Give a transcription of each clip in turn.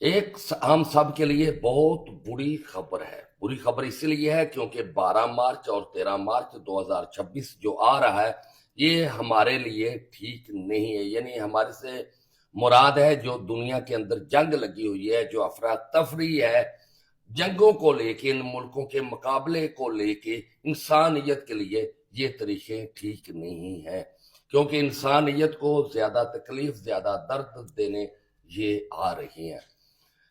ہم سب کے لیے بہت بری خبر ہے۔ بری خبر اس لیے ہے کیونکہ 12 مارچ اور 13 مارچ 2026 جو آ رہا ہے یہ ہمارے لیے ٹھیک نہیں ہے۔ یعنی ہمارے سے مراد ہے جو دنیا کے اندر جنگ لگی ہوئی ہے، جو افراتفری ہے، جنگوں کو لے کے، ان ملکوں کے مقابلے کو لے کے، انسانیت کے لیے یہ طریقے ٹھیک نہیں ہیں، کیونکہ انسانیت کو زیادہ تکلیف، زیادہ درد دینے یہ آ رہی ہیں۔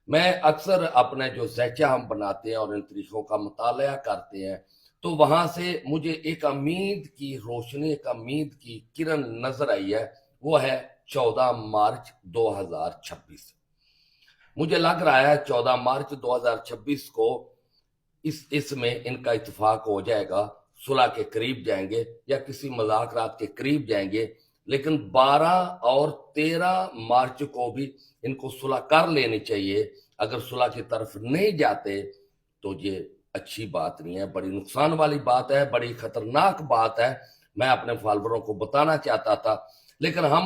میں اکثر اپنے جو زیچہ ہم بناتے ہیں اور ان طریقوں کا مطالعہ کرتے ہیں تو وہاں سے مجھے ایک امید کی روشنی، ایک امید کی کرن نظر آئی ہے، وہ ہے 14 مارچ 2026۔ مجھے لگ رہا ہے 14 مارچ 2026 کو اس میں ان کا اتفاق ہو جائے گا، صلح کے قریب جائیں گے یا کسی مذاکرات کے قریب جائیں گے، لیکن 12 اور 13 مارچ کو بھی ان کو صلح کر لینی چاہیے۔ اگر صلح کی طرف نہیں جاتے تو یہ اچھی بات نہیں ہے، بڑی نقصان والی بات ہے، بڑی خطرناک بات ہے۔ میں اپنے فالوروں کو بتانا چاہتا تھا، لیکن ہم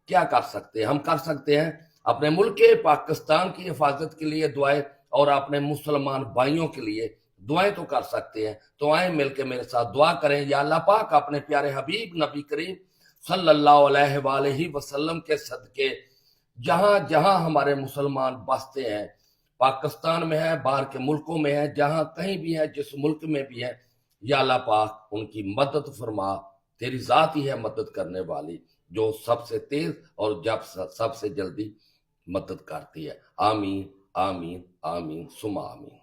کیا کر سکتے ہیں؟ ہم کر سکتے ہیں اپنے ملک پاکستان کی حفاظت کے لیے دعائیں، اور اپنے مسلمان بھائیوں کے لیے دعائیں تو کر سکتے ہیں۔ تو آئیں مل کے میرے ساتھ دعا کریں، یا اللہ پاک اپنے پیارے حبیب نبی کریم صلی اللہ علیہ وآلہ وسلم کے صدقے جہاں جہاں ہمارے مسلمان بستے ہیں، پاکستان میں ہیں، باہر کے ملکوں میں ہیں، جہاں کہیں بھی ہیں، جس ملک میں بھی ہیں، یا اللہ پاک ان کی مدد فرما۔ تیری ذات ہی ہے مدد کرنے والی، جو سب سے تیز اور جب سب سے جلدی مدد کرتی ہے۔ آمین آمین آمین ثم آمین۔